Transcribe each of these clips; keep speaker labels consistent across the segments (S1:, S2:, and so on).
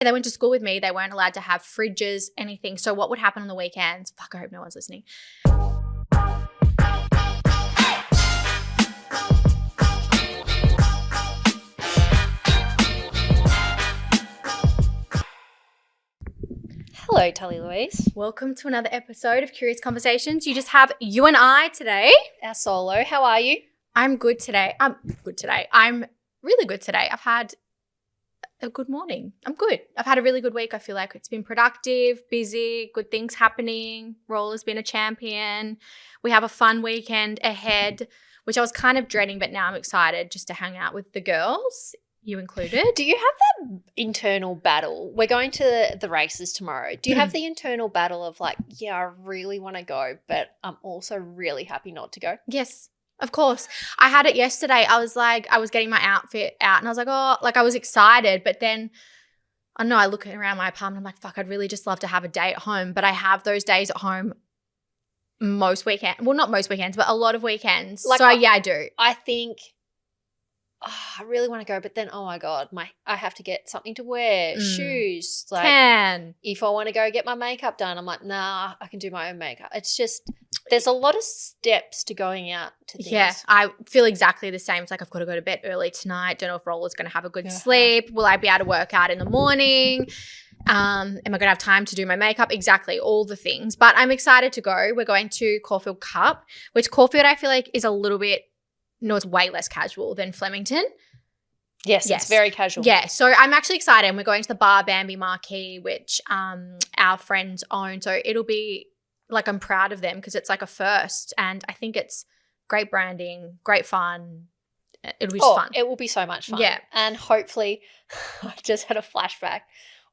S1: They went to school with me. They weren't allowed to have fridges, anything. So what would happen on the weekends? Fuck, I hope no one's listening.
S2: Hello, Tully Louise.
S1: Welcome to another episode of Curious Conversations. You just have you and I today.
S2: Our solo. How are you?
S1: I'm good today. I'm really good today. I've had a good morning. I'm good. I've had a really good week. I feel like it's been productive, busy, good things happening. Roller's been a champion. We have a fun weekend ahead, which I was kind of dreading, but now I'm excited just to hang out with the girls, you included.
S2: Do you have that internal battle? We're going to the races tomorrow. Do you have the internal battle of like, yeah, I really want to go, but I'm also really happy not to go?
S1: Yes. Of course. I had it yesterday. I was getting my outfit out and I was like, oh, like I was excited. But then, I don't know, I look around my apartment. I'm like, fuck, I'd really just love to have a day at home. But I have those days at home most weekends. Well, not most weekends, but a lot of weekends. Like, so, yeah, I do.
S2: I think, I really want to go. But then, oh, my God, I have to get something to wear, shoes. Like, if I want to go get my makeup done, I'm like, nah, I can do my own makeup. It's just – there's a lot of steps to going out to things.
S1: Yeah, I feel exactly the same. It's like I've got to go to bed early tonight. Don't know if Roller's going to have a good sleep. Will I be able to work out in the morning? Am I going to have time to do my makeup? Exactly, all the things. But I'm excited to go. We're going to Caulfield Cup, which Caulfield I feel like is a little bit – no, it's way less casual than Flemington.
S2: Yes, it's very casual.
S1: Yeah, so I'm actually excited. And we're going to the Bar Bambi Marquee, which our friends own. So it'll be – like I'm proud of them because it's like a first and I think it's great branding, great fun. It'll be just fun.
S2: It will be so much fun.
S1: Yeah.
S2: And hopefully I just had a flashback.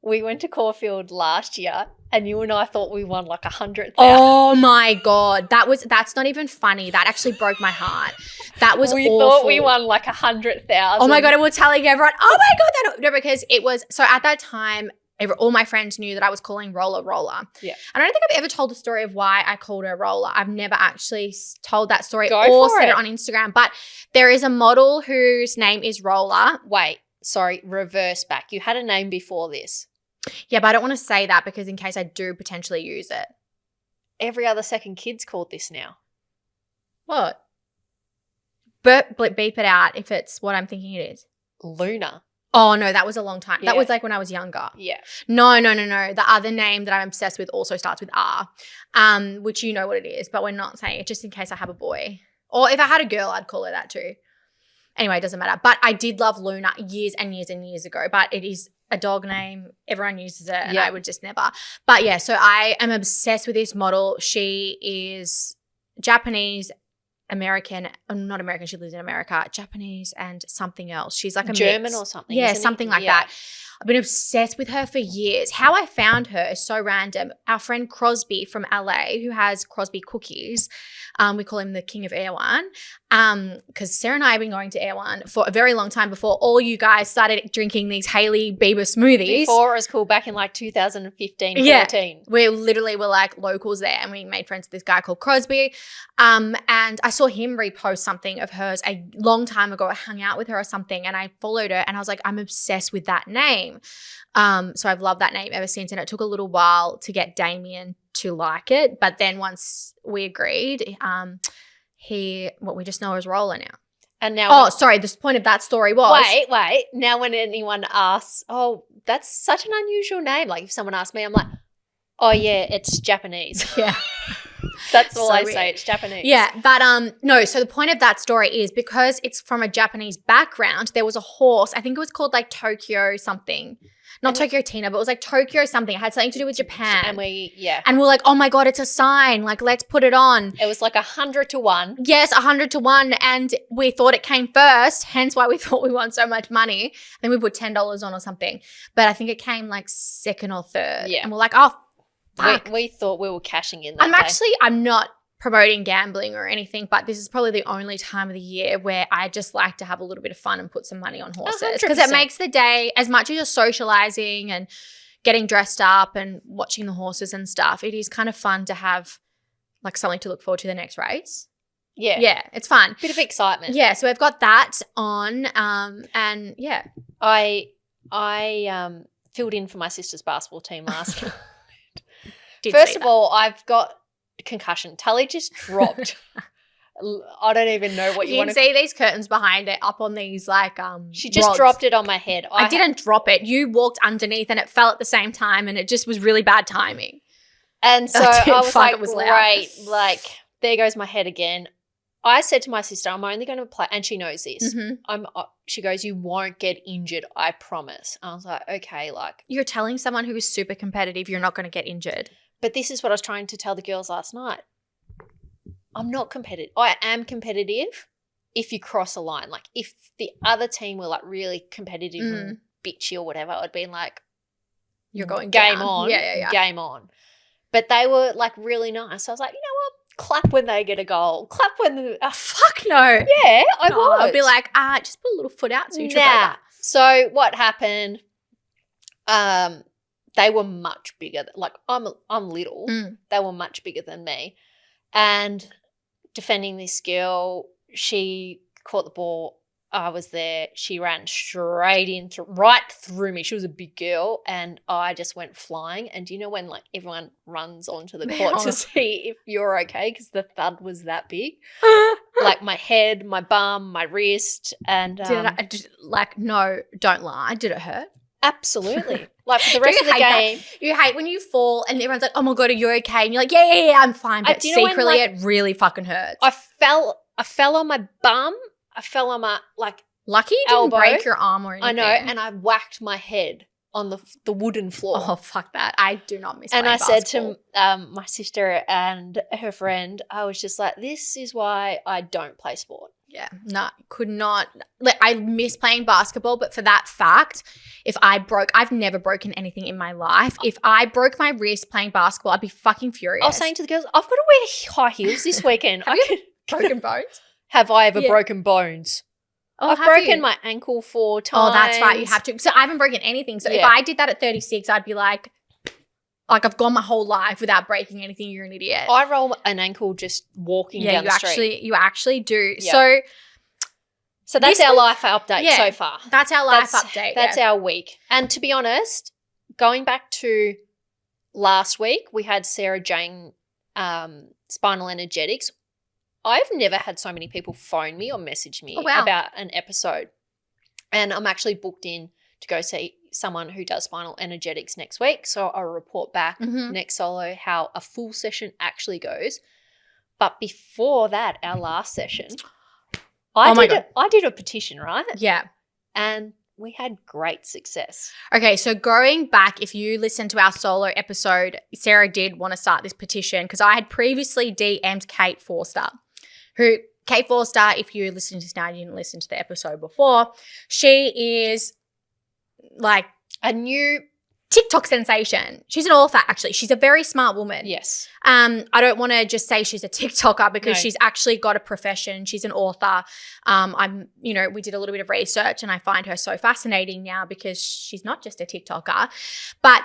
S2: We went to Caulfield last year and you and I thought we won like 100,000.
S1: Oh my God. That's not even funny. That actually broke my heart. That was
S2: we
S1: awful.
S2: Thought we won like 100,000.
S1: Oh my God. And we're telling everyone, oh my God. No, because it was, so at that time, all my friends knew that I was calling Roller. Yeah. I don't think I've ever told the story of why I called her Roller. I've never actually told that story or said it on Instagram. But there is a model whose name is Roller.
S2: Wait, sorry, reverse back. You had a name before this.
S1: Yeah, but I don't want to say that because in case I do potentially use it.
S2: Every other second kid's called this now.
S1: What? Beep it out if it's what I'm thinking it is.
S2: Luna.
S1: Oh, no, that was a long time. Yeah. That was like when I was younger.
S2: Yeah.
S1: No. The other name that I'm obsessed with also starts with R, which you know what it is, but we're not saying it just in case I have a boy. Or if I had a girl, I'd call her that too. Anyway, it doesn't matter. But I did love Luna years and years and years ago, but it is a dog name. Everyone uses it and I would just never. But yeah, so I am obsessed with this model. She is Japanese, American, not American, she lives in America, Japanese and something else. She's like a
S2: German
S1: mix.
S2: Or something.
S1: Yeah, something like that. I've been obsessed with her for years. How I found her is so random. Our friend Crosby from LA, who has Crosby Cookies, we call him the king of Erewhon, because Sarah and I have been going to Erewhon for a very long time before all you guys started drinking these Hailey Bieber smoothies.
S2: Before it was cool, back in like 2015, 14.
S1: Yeah, we literally were like locals there and we made friends with this guy called Crosby. And I saw him repost something of hers a long time ago. I hung out with her or something and I followed her and I was like, I'm obsessed with that name. So I've loved that name ever since and it took a little while to get Damien to like it. But then once we agreed, we just know as Roller now.
S2: And now
S1: the point of that story was
S2: wait. Now when anyone asks, oh, that's such an unusual name. Like if someone asks me, I'm like, oh yeah, it's Japanese.
S1: Yeah.
S2: That's all I say. It's Japanese.
S1: Yeah, but no, so the point of that story is because it's from a Japanese background, there was a horse, I think it was called like Tokyo something. Not Tokyo Tina, but it was like Tokyo something. It had something to do with Japan.
S2: And
S1: we're like, oh my God, it's a sign. Like, let's put it on.
S2: It was like 100 to 1.
S1: Yes, 100 to 1. And we thought it came first, hence why we thought we won so much money. Then we put $10 on or something. But I think it came like second or third. Yeah. And we're like, oh, fuck.
S2: We thought we were cashing in that day.
S1: I'm not promoting gambling or anything, but this is probably the only time of the year where I just like to have a little bit of fun and put some money on horses because it makes the day, as much as you're socializing and getting dressed up and watching the horses and stuff, it is kind of fun to have like something to look forward to the next race.
S2: Yeah.
S1: Yeah, it's fun.
S2: Bit of excitement.
S1: Yeah, so we've got that on and yeah.
S2: I filled in for my sister's basketball team last night.
S1: Did
S2: First
S1: see
S2: of
S1: that.
S2: all, I've got concussion. Tully just dropped. I don't even know what you
S1: You
S2: want
S1: can
S2: to
S1: see these curtains behind it up on these like
S2: She just
S1: rods.
S2: dropped it on my head.
S1: I didn't drop it. You walked underneath and it fell at the same time and it just was really bad timing.
S2: And so
S1: That's it.
S2: I was
S1: Fuck,
S2: like,
S1: it was loud.
S2: great, like there goes my head again. I said to my sister, I'm only going to play, and she knows this.
S1: Mm-hmm.
S2: She goes, you won't get injured, I promise. I was like, okay, like.
S1: You're telling someone who is super competitive you're not going to get injured.
S2: But this is what I was trying to tell the girls last night. I'm not competitive. I am competitive if you cross a line. Like if the other team were like really competitive and bitchy or whatever, I'd been like,
S1: you're going
S2: game
S1: down.
S2: on,
S1: Yeah.
S2: game on. But they were like really nice. I was like, you know what? Clap when they get a goal. Clap when the
S1: fuck no.
S2: Yeah, I was.
S1: I'd be like, just put a little foot out so you trip over.
S2: So what happened? They were much bigger. Like I'm little. They were much bigger than me. And defending this girl, she caught the ball. I was there. She ran right through me. She was a big girl, and I just went flying. And do you know when like everyone runs onto the court to see if you're okay because the thud was that big? Like my head, my bum, my wrist, and
S1: no, don't lie. Did it hurt?
S2: Absolutely. Like for the rest of the game.
S1: You hate when you fall and everyone's like, oh my God, are you okay? And you're like, yeah, I'm fine. But secretly it really fucking hurts.
S2: I fell on my bum. I fell on my
S1: lucky you didn't break your arm or anything.
S2: I know, and I whacked my head on the wooden floor.
S1: Oh, fuck that. I do not miss
S2: and
S1: playing
S2: basketball. Said to my sister and her friend, I was just like, this is why I don't play sport.
S1: Yeah, no, could not. Like, I miss playing basketball, but for that fact, I've never broken anything in my life. If I broke my wrist playing basketball, I'd be fucking furious.
S2: I was saying to the girls, I've got to wear high heels this weekend.
S1: Broken bones?
S2: Have I ever broken bones?
S1: Oh,
S2: I've broken my ankle 4 times.
S1: Oh, that's right. You have to. So I haven't broken anything. So if I did that at 36, I'd be like I've gone my whole life without breaking anything. You're an idiot.
S2: I roll an ankle just walking down the street.
S1: You actually do.
S2: Yeah. So that's our life update so far.
S1: That's our life update.
S2: That's our week. And to be honest, going back to last week, we had Sarah Jane Spinal Energetics. I've never had so many people phone me or message me about an episode. And I'm actually booked in to go see someone who does spinal energetics next week. So I'll report back next solo how a full session actually goes. But before that, our last session, I did a petition, right?
S1: Yeah.
S2: And we had great success.
S1: Okay, so going back, if you listen to our solo episode, Sarah did want to start this petition because I had previously DM'd Kate Forster, Kate Forster, if you're listening to this now, you didn't listen to the episode before, she is like
S2: a new
S1: TikTok sensation. She's an author, actually. She's a very smart woman.
S2: Yes.
S1: I don't want to just say she's a TikToker because she's actually got a profession. She's an author. We did a little bit of research and I find her so fascinating now because she's not just a TikToker. But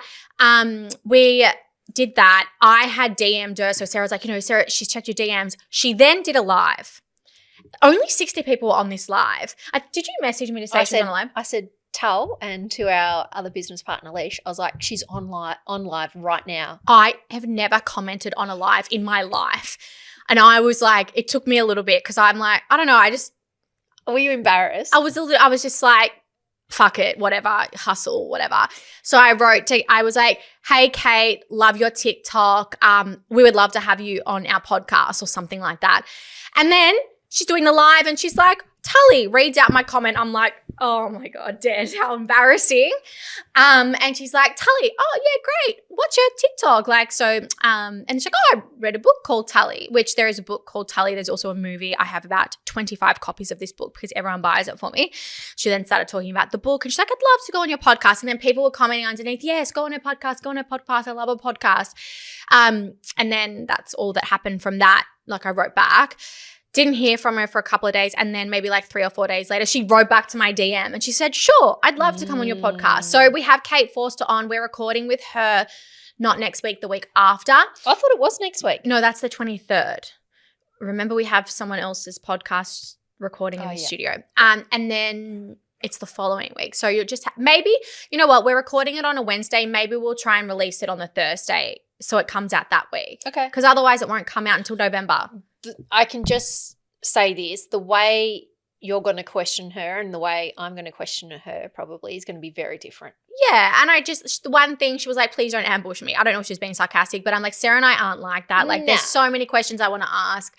S1: we did that. I had DM'd her. So Sarah's like, Sarah, she's checked your DMs. She then did a live. Only 60 people were on this live. Did you message me to say she was on a live?
S2: I said, Tull, and to our other business partner, Leash, I was like, she's on live right now.
S1: I have never commented on a live in my life. And I was like, it took me a little bit because I'm like, I don't know,
S2: Were you embarrassed?
S1: I was just like, fuck it, whatever, hustle, whatever. So I was like, hey, Kate, love your TikTok. We would love to have you on our podcast or something like that. And then she's doing the live and she's like, Tully reads out my comment. I'm like, oh my God, dead. How embarrassing. And she's like, Tully, oh yeah, great. What's your TikTok? And she's like, oh, I read a book called Tully, which there is a book called Tully. There's also a movie. I have about 25 copies of this book because everyone buys it for me. She then started talking about the book and she's like, I'd love to go on your podcast. And then people were commenting underneath, yes, go on her podcast. I love a podcast. And then that's all that happened from that. Like I wrote back. Didn't hear from her for a couple of days, and then maybe like 3 or 4 days later, she wrote back to my DM and she said, sure, I'd love to come on your podcast. So we have Kate Forster on. We're recording with her not next week, the week after.
S2: I thought it was next week.
S1: No, that's the 23rd. Remember we have someone else's podcast recording in the studio. And then it's the following week. So you'll just maybe, you know what, we're recording it on a Wednesday. Maybe we'll try and release it on the Thursday so it comes out that week.
S2: Okay.
S1: Because otherwise it won't come out until November.
S2: I can just say this, the way you're going to question her and the way I'm going to question her probably is going to be very different.
S1: Yeah, and the one thing, she was like, please don't ambush me. I don't know if she was being sarcastic, but I'm like, Sarah and I aren't like that. Like there's so many questions I want to ask.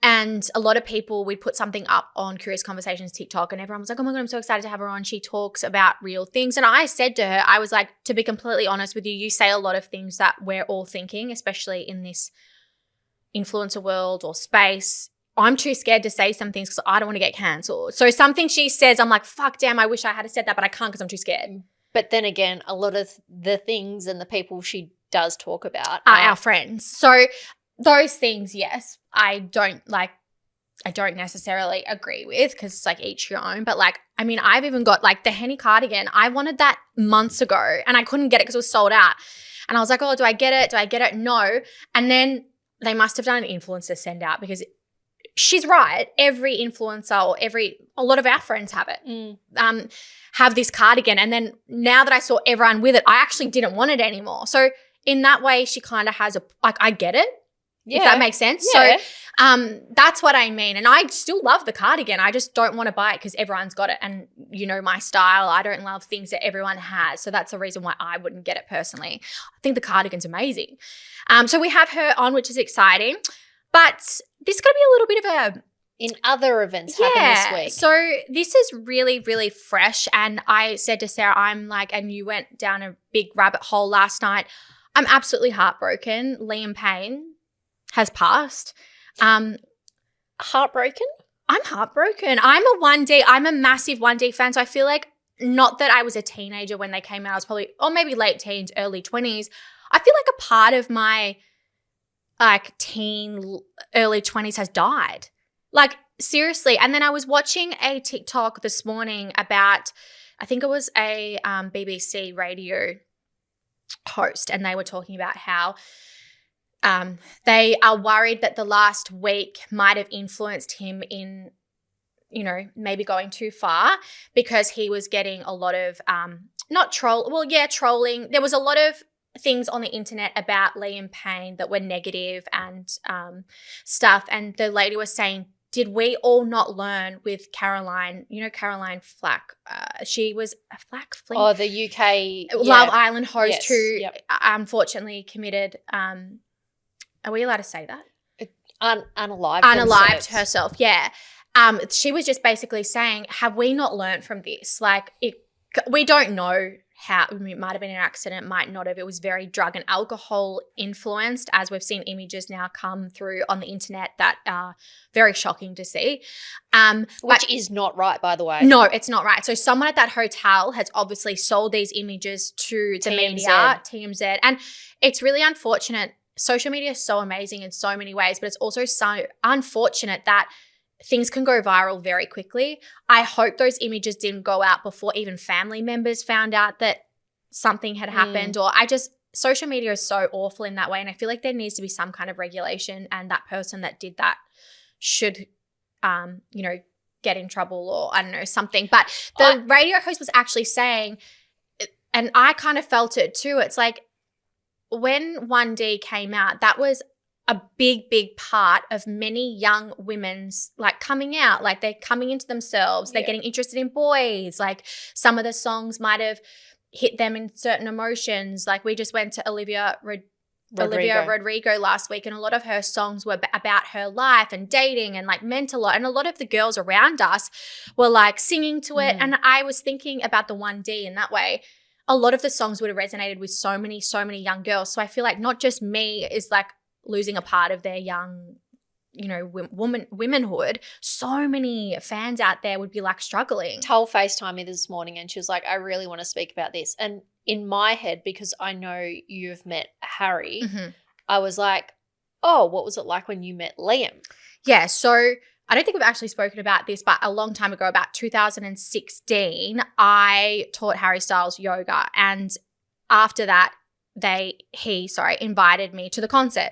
S1: And a lot of people, we'd put something up on Curious Conversations TikTok and everyone was like, oh my God, I'm so excited to have her on. She talks about real things. And I said to her, I was like, to be completely honest with you, you say a lot of things that we're all thinking, especially in this influencer world or space. I'm too scared to say some things because I don't want to get cancelled. So something she says, I'm like, fuck, damn, I wish I had said that, but I can't because I'm too scared.
S2: But then again, a lot of the things and the people she does talk about
S1: are our friends. So those things, yes, I don't necessarily agree with because it's like each your own. But like, I mean, I've even got like the Henny cardigan. I wanted that months ago and I couldn't get it because it was sold out. And I was like, oh, do I get it? Do I get it? No. And then they must have done an influencer send out because she's right. Every influencer or a lot of our friends have it, have this cardigan. And then now that I saw everyone with it, I actually didn't want it anymore. So in that way, she kind of has I get it. Yeah. If that makes sense. Yeah. So that's what I mean. And I still love the cardigan. I just don't want to buy it because everyone's got it. And you know my style. I don't love things that everyone has. So that's the reason why I wouldn't get it personally. I think the cardigan's amazing. So we have her on, which is exciting. But this is going to be a little bit of a
S2: in other events happen this week.
S1: So this is really, really fresh. And I said to Sarah, I'm like, and you went down a big rabbit hole last night. I'm absolutely heartbroken. Liam Payne has passed.
S2: Heartbroken?
S1: I'm heartbroken. I'm a massive 1D fan. So I feel like not that I was a teenager when they came out. I was probably, or maybe late teens, early 20s. I feel like a part of my like teen, early 20s has died. Like seriously. And then I was watching a TikTok this morning about, I think it was a BBC radio host, and they were talking about how they are worried that the last week might have influenced him in, you know, maybe going too far because he was getting a lot of trolling. There was a lot of things on the internet about Liam Payne that were negative and stuff. And the lady was saying, did we all not learn with Caroline, you know, Caroline Flack? She was a Flack Flink.
S2: Oh, the UK
S1: Love Island host who unfortunately committed are we allowed to say that?
S2: Unalived
S1: herself. Yeah. She was just basically saying, have we not learned from this? Like we don't know how it might have been an accident, might not have. It was very drug and alcohol influenced, as we've seen images now come through on the internet that are very shocking to see.
S2: Which is not right, by the way.
S1: No, it's not right. So someone at that hotel has obviously sold these images to the media, TMZ, and it's really unfortunate. Social media is so amazing in so many ways, but it's also so unfortunate that things can go viral very quickly. I hope those images didn't go out before even family members found out that something had happened. Or social media is so awful in that way. And I feel like there needs to be some kind of regulation, and that person that did that should, get in trouble or I don't know, something. But the radio host was actually saying, and I kind of felt it too, it's like when 1D came out, that was a big, big part of many young women's like coming out, like they're coming into themselves, they're getting interested in boys. Like some of the songs might have hit them in certain emotions. Like we just went to Olivia Rodrigo last week, and a lot of her songs were about her life and dating and like meant a lot. And a lot of the girls around us were like singing to it. And I was thinking about the 1D in that way. A lot of the songs would have resonated with so many young girls. So I feel like not just me is like losing a part of their young, womanhood. So many fans out there would be like struggling.
S2: Tull FaceTimed me this morning and she was like, I really want to speak about this. And in my head, because I know you've met Harry, I was like, oh, what was it like when you met Liam?
S1: Yeah, so I don't think we've actually spoken about this, but a long time ago, about 2016, I taught Harry Styles yoga. And after that, he invited me to the concert.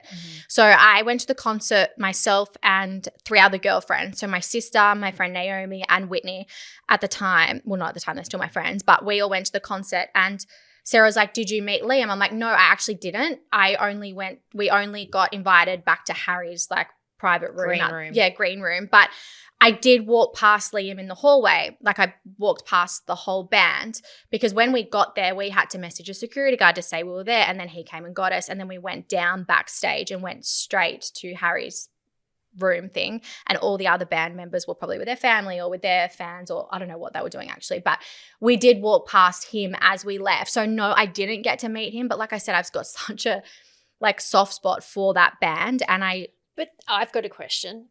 S1: So I went to the concert myself and 3 other girlfriends. So my sister, my friend Naomi, and Whitney at the time. Well, not at the time, they're still my friends, but we all went to the concert. And Sarah's like, did you meet Liam? I'm like, no, I actually didn't. We only got invited back to Harry's like private room.
S2: Green room.
S1: Yeah, green room. But I did walk past Liam in the hallway. Like I walked past the whole band because when we got there, we had to message a security guard to say we were there. And then he came and got us. And then we went down backstage and went straight to Harry's room thing. And all the other band members were probably with their family or with their fans, or I don't know what they were doing actually. But we did walk past him as we left. So no, I didn't get to meet him. But like I said, I've got such a like soft spot for that band.
S2: But I've got a question.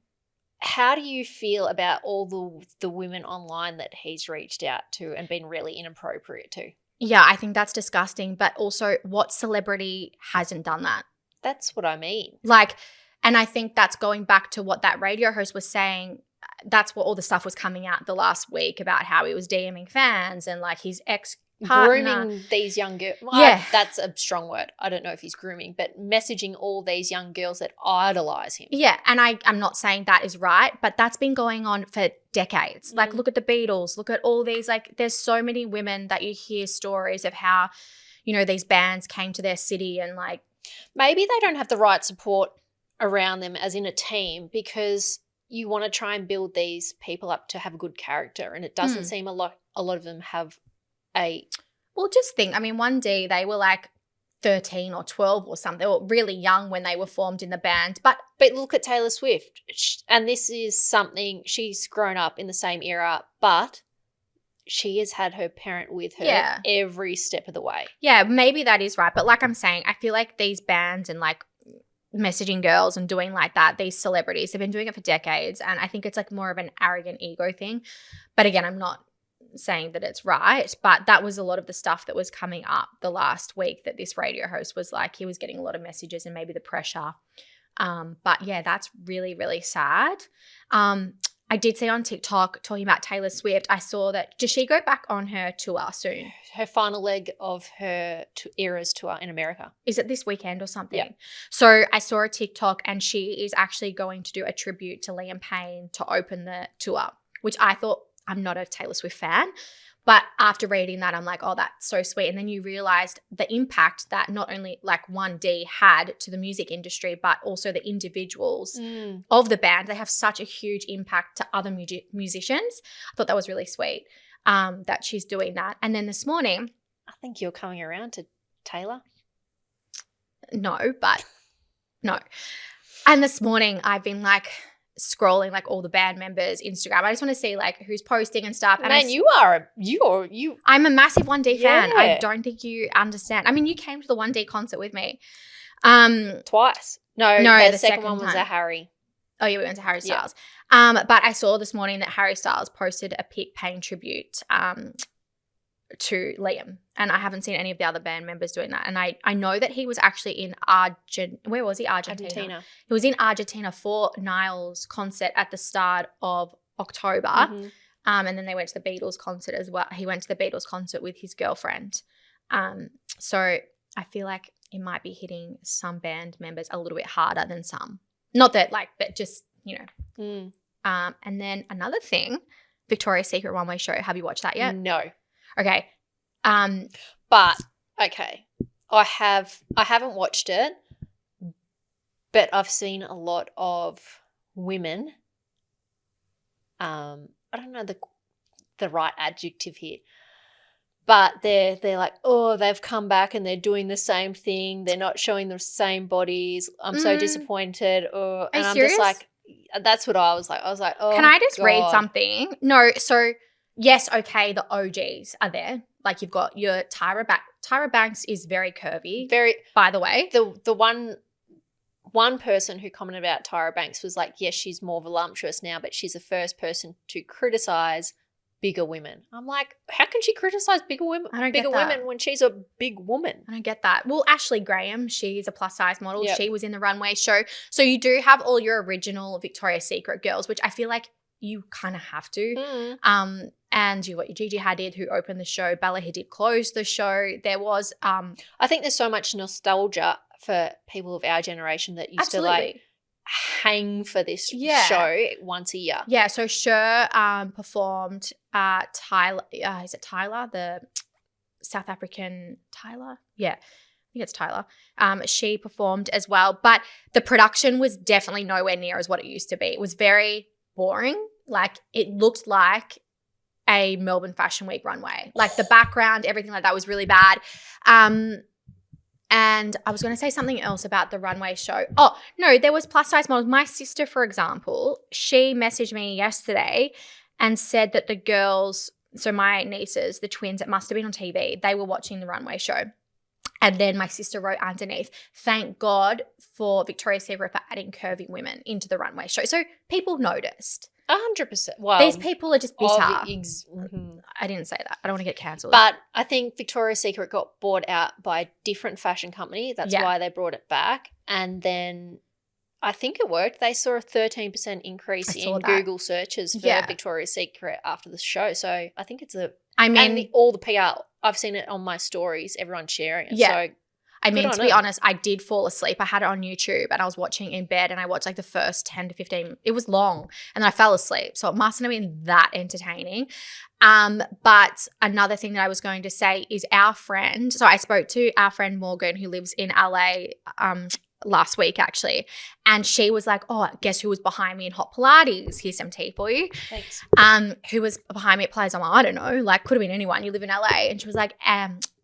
S2: How do you feel about all the women online that he's reached out to and been really inappropriate to?
S1: Yeah, I think that's disgusting. But also, what celebrity hasn't done that?
S2: That's what I mean.
S1: Like, and I think that's going back to what that radio host was saying. That's what all the stuff was coming out the last week about how he was DMing fans and like his ex-partner.
S2: Grooming these young girls. Well, that's a strong word. I don't know if he's grooming, but messaging all these young girls that idolize him.
S1: Yeah, and I'm not saying that is right, but that's been going on for decades. Like look at the Beatles, look at all these, like there's so many women that you hear stories of how, you know, these bands came to their city and like.
S2: Maybe they don't have the right support around them as in a team because you want to try and build these people up to have a good character, and it doesn't seem a lot of them have well, just think, I mean, one day they were like 13 or 12 or something. They were really young when they were formed in the band. But look at Taylor Swift, and this is something, she's grown up in the same era, but she has had her parent with her every step of the way.
S1: Yeah, maybe that is right. But like I'm saying, I feel like these bands and like messaging girls and doing like that, these celebrities, they've been doing it for decades. And I think it's like more of an arrogant ego thing. But again, I'm not saying that it's right, but that was a lot of the stuff that was coming up the last week that this radio host was like, he was getting a lot of messages and maybe the pressure. But yeah, that's really, really sad. I did see on TikTok talking about Taylor Swift, I saw that, does she go back on her tour soon?
S2: Her final leg of her Eras tour in America.
S1: Is it this weekend or something?
S2: Yeah.
S1: So I saw a TikTok and she is actually going to do a tribute to Liam Payne to open the tour, which I thought, I'm not a Taylor Swift fan, but after reading that, I'm like, oh, that's so sweet. And then you realized the impact that not only like 1D had to the music industry, but also the individuals of the band. They have such a huge impact to other musicians. I thought that was really sweet that she's doing that. And then this morning.
S2: I think you're coming around to Taylor.
S1: No. And this morning I've been like, scrolling like all the band members' Instagram. I just want to see like who's posting and stuff. And
S2: man,
S1: I'm a massive 1D fan. I don't think you understand. I mean, you came to the 1D concert with me.
S2: Twice. No, the second one was a Harry.
S1: Oh yeah, we went to Harry Styles. But I saw this morning that Harry Styles posted a paying tribute to Liam, and I haven't seen any of the other band members doing that. And I know that he was actually in where was he? Argentina. He was in Argentina for Niall's concert at the start of October. And then they went to the Beatles concert as well. He went to the Beatles concert with his girlfriend. So I feel like it might be hitting some band members a little bit harder than some. Not that like, but just, you know. And then another thing, Victoria's Secret runway show. Have you watched that yet?
S2: No.
S1: Okay.
S2: But okay. I haven't watched it, but I've seen a lot of women. I don't know the right adjective here. But they're like, oh, they've come back and they're doing the same thing. They're not showing the same bodies. I'm so disappointed. And I'm
S1: serious?
S2: just like, that's what I was like. I was like, oh,
S1: can I just
S2: God.
S1: read something? No, so yes, okay, the OGs are there. Like you've got your Tyra Banks is very curvy.
S2: Very,
S1: by the way.
S2: The one person who commented about Tyra Banks was like, yes, she's more voluptuous now, but she's the first person to criticize bigger women. I'm like, how can she criticize bigger women? Women when she's a big woman.
S1: I don't get that. Well, Ashley Graham, she's a plus size model.
S2: Yep.
S1: She was in the runway show. So you do have all your original Victoria's Secret girls, which I feel like you kind of have to. And you got your Gigi Hadid who opened the show. Bella Hadid closed the show. There was
S2: I think there's so much nostalgia for people of our generation that used to like hang for this show once a year.
S1: Yeah, so Cher performed Tyler. Is it Tyler? The South African Tyler? Yeah, I think it's Tyler. She performed as well. But the production was definitely nowhere near as what it used to be. It was very boring. Like it looked like a Melbourne Fashion Week runway. Like the background, everything like that was really bad. And I was going to say something else about the runway show. Oh, no, there was plus size models. My sister, for example, she messaged me yesterday and said that the girls, so my nieces, the twins, it must have been on TV, they were watching the runway show. And then my sister wrote underneath, thank God for Victoria's Secret for adding curvy women into the runway show. So people noticed.
S2: 100%. Well,
S1: these people are just bitter.
S2: Mm-hmm.
S1: I didn't say that. I don't want to get cancelled.
S2: But I think Victoria's Secret got bought out by a different fashion company. That's why they brought it back. And then I think it worked. They saw a 13% increase in Google searches for Victoria's Secret after the show. So I think it's all the PR. I've seen it on my stories. Everyone's sharing it.
S1: Yeah. So I mean, to be honest, I did fall asleep. I had it on YouTube and I was watching in bed and I watched like the first 10 to 15. It was long and then I fell asleep. So it mustn't have been that entertaining. But another thing that I was going to say is our friend. So I spoke to our friend Morgan who lives in LA last week actually. And she was like, oh, guess who was behind me in Hot Pilates? Here's some tea for you.
S2: Thanks.
S1: Who was behind me at Pilates? I'm like, I don't know. Like could have been anyone. You live in LA. And she was like,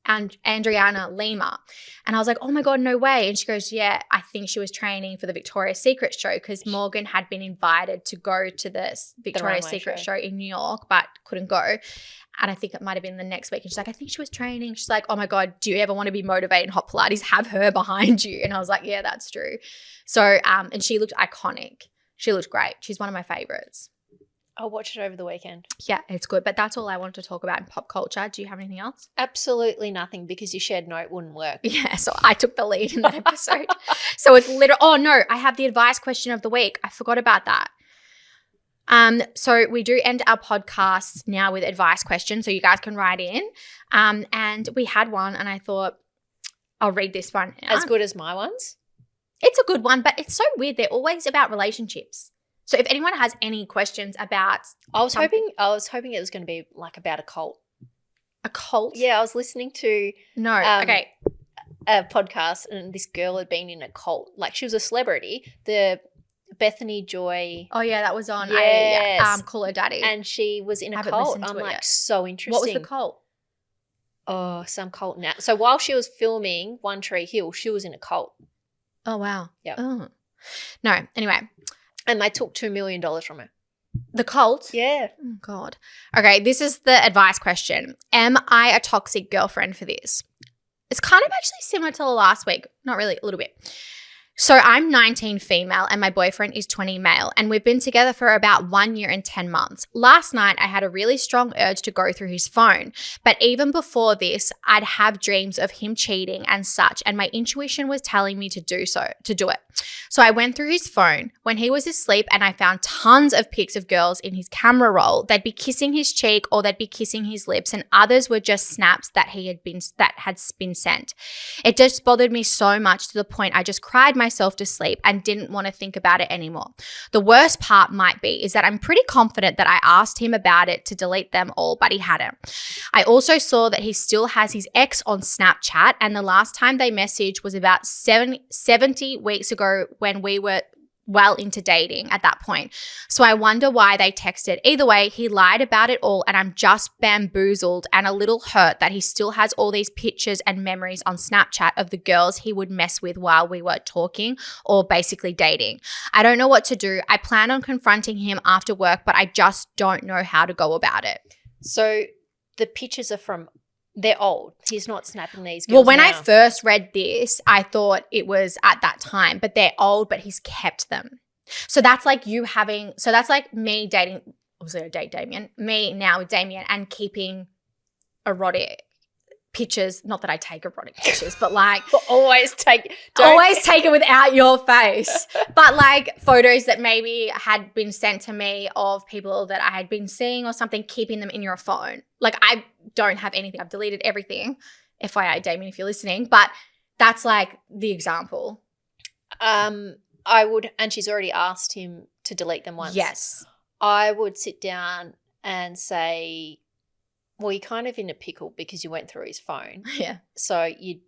S1: and Adriana Lima. And I was like, oh my God, no way. And she goes, yeah, I think she was training for the Victoria's Secret show because Morgan had been invited to go to the Victoria's Secret show in New York but couldn't go. And I think it might have been the next week. And she's like, I think she was training. She's like, oh my God, do you ever want to be motivated in Hot Pilates? Have her behind you. And I was like, yeah, that's true. So, and she looked iconic. She looked great. She's one of my favorites.
S2: I'll watch it over the weekend.
S1: Yeah, it's good. But that's all I wanted to talk about in pop culture. Do you have anything else?
S2: Absolutely nothing because your shared note wouldn't work.
S1: Yeah, so I took the lead in that episode. So it's literally, oh no, I have the advice question of the week. I forgot about that. So we do end our podcast now with advice questions so you guys can write in. And we had one and I thought I'll read this one.
S2: As good as my ones?
S1: It's a good one, but it's so weird. They're always about relationships. So if anyone has any questions about
S2: I was hoping it was going to be like about a cult.
S1: A cult?
S2: Yeah, I was listening to
S1: okay.
S2: a podcast and this girl had been in a cult. Like she was a celebrity. The Bethany Joy.
S1: Oh yeah, that was on Call Her Daddy.
S2: And she was in a cult. I'm like, so interesting.
S1: What was the cult?
S2: Oh, some cult now. So while she was filming One Tree Hill, she was in a cult.
S1: Oh wow.
S2: Yeah.
S1: Oh. No, anyway.
S2: And they took $2 million from her.
S1: The cult?
S2: Yeah.
S1: Oh, God. Okay, this is the advice question. Am I a toxic girlfriend for this? It's kind of actually similar to the last week. Not really, a little bit. So I'm 19 female and my boyfriend is 20 male and we've been together for about 1 year and 10 months. Last night I had a really strong urge to go through his phone, but even before this I'd have dreams of him cheating and such and my intuition was telling me to do it. So I went through his phone when he was asleep and I found tons of pics of girls in his camera roll. They'd be kissing his cheek or they'd be kissing his lips and others were just snaps that had been sent. It just bothered me so much to the point I just cried myself to sleep and didn't want to think about it anymore. The worst part might be is that I'm pretty confident that I asked him about it to delete them all, but he hadn't. I also saw that he still has his ex on Snapchat and the last time they messaged was about 70 weeks ago when we were well into dating at that point. So I wonder why they texted. Either way, he lied about it all and I'm just bamboozled and a little hurt that he still has all these pictures and memories on Snapchat of the girls he would mess with while we were talking or basically dating. I don't know what to do. I plan on confronting him after work, but I just don't know how to go about it.
S2: So the pictures are they're old. He's not snapping these girls.
S1: Well, when
S2: now.
S1: I first read this, I thought it was at that time, but they're old, but he's kept them. So that's like that's like me dating, obviously I date Damien, me now with Damien and keeping erotic pictures, not that I take erotic pictures, but like
S2: always take
S1: it without your face. But like photos that maybe had been sent to me of people that I had been seeing or something, keeping them in your phone. Like I don't have anything. I've deleted everything. FYI, Damien, if you're listening. But that's like the example.
S2: I would, and she's already asked him to delete them once.
S1: Yes.
S2: I would sit down and say, well, you're kind of in a pickle because you went through his phone.
S1: Yeah.
S2: So you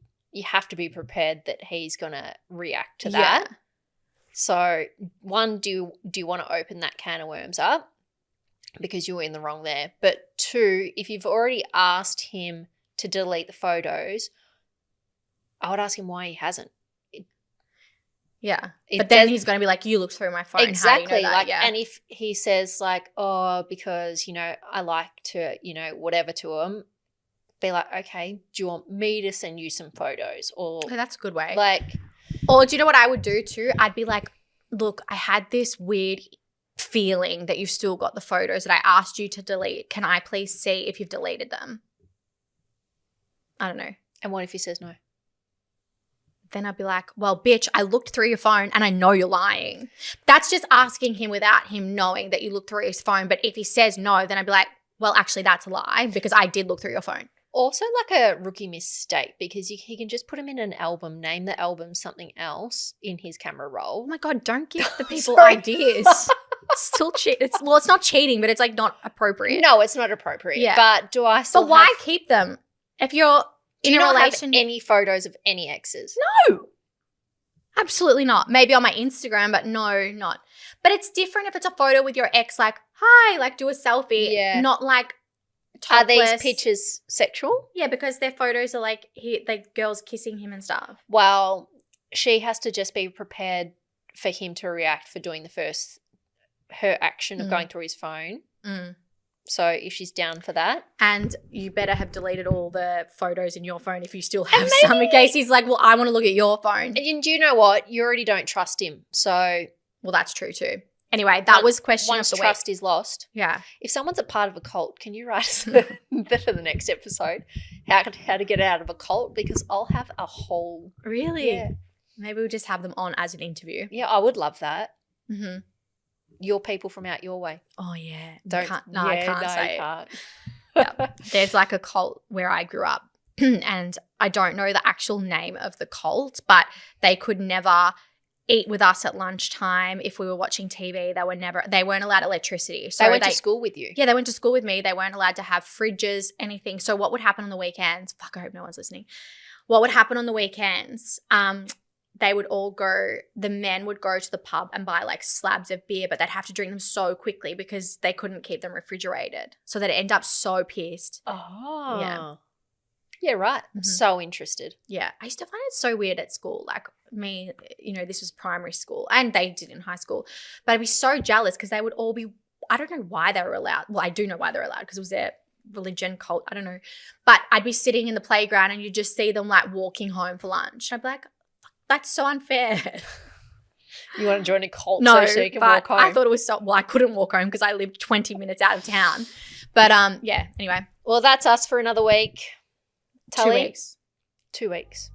S2: have to be prepared that he's going to react to that.
S1: Yeah.
S2: So one, do you want to open that can of worms up because you were in the wrong there? But two, if you've already asked him to delete the photos, I would ask him why he hasn't.
S1: Yeah. But then he's going to be like, you looked through my phone.
S2: Exactly.
S1: How do you know that?
S2: Like,
S1: yeah.
S2: And if he says like, oh, because, I like to, whatever to him, be like, okay, do you want me to send you some photos? Or
S1: Oh, that's a good way.
S2: like.
S1: Or do you know what I would do too? I'd be like, look, I had this weird feeling that you've still got the photos that I asked you to delete. Can I please see if you've deleted them? I don't know.
S2: And what if he says no?
S1: Then I'd be like, well, bitch, I looked through your phone and I know you're lying. That's just asking him without him knowing that you looked through his phone. But if he says no, then I'd be like, well, actually, that's a lie because I did look through your phone.
S2: Also like a rookie mistake because he can just put him in an album, name the album something else in his camera roll.
S1: Oh, my God, don't give the people ideas. It's still it's not cheating, but it's like not appropriate.
S2: No, it's not appropriate.
S1: Yeah.
S2: But do I still
S1: But why keep them? If you're
S2: do you
S1: in a
S2: not
S1: relation,
S2: have any photos of any exes?
S1: No, absolutely not. Maybe on my Instagram, but no, not. But it's different if it's a photo with your ex, like, hi, like do a selfie.
S2: Yeah.
S1: Not like
S2: Are
S1: topless.
S2: these pictures sexual?
S1: Yeah, because their photos are like girls kissing him and stuff.
S2: Well, she has to just be prepared for him to react for doing her action of going through his phone.
S1: Mm.
S2: So if she's down for that.
S1: And you better have deleted all the photos in your phone if you still have some, in case he's like, well, I want to look at your phone.
S2: And do you know what? You already don't trust him. So.
S1: Well, that's true too. Anyway, that was question of the week.
S2: Once trust is lost.
S1: Yeah.
S2: If someone's a part of a cult, can you write us for the next episode how to get out of a cult? Because I'll have a whole.
S1: Really?
S2: Yeah.
S1: Maybe we'll just have them on as an interview.
S2: Yeah, I would love that.
S1: Mm-hmm.
S2: Your people from out your way.
S1: Oh, yeah.
S2: I can't say it.
S1: Yeah. There's like a cult where I grew up and I don't know the actual name of the cult, but they could never eat with us at lunchtime. If we were watching TV, they weren't allowed electricity. So
S2: they went to school with you?
S1: Yeah, they went to school with me. They weren't allowed to have fridges, anything. So what would happen on the weekends? Fuck, I hope no one's listening. What would happen on the weekends? The men would go to the pub and buy like slabs of beer, but they'd have to drink them so quickly because they couldn't keep them refrigerated. So they'd end up so pissed.
S2: Oh.
S1: Yeah.
S2: Yeah, right.
S1: Mm-hmm.
S2: So interested.
S1: Yeah. I used to find it so weird at school. Like me, this was primary school and they did in high school. But I'd be so jealous because they would all be, I don't know why they were allowed. Well, I do know why they're allowed because it was their religion, cult, I don't know. But I'd be sitting in the playground and you'd just see them like walking home for lunch. I'd be like, that's so unfair.
S2: You want to join a cult
S1: no,
S2: so you can
S1: but
S2: walk home?
S1: I thought it was I couldn't walk home because I lived 20 minutes out of town. But yeah, anyway.
S2: Well, that's us for another week. Tully,
S1: 2 weeks.
S2: 2 weeks.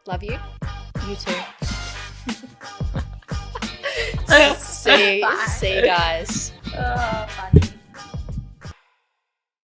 S2: Love you.
S1: You too.
S2: See you guys.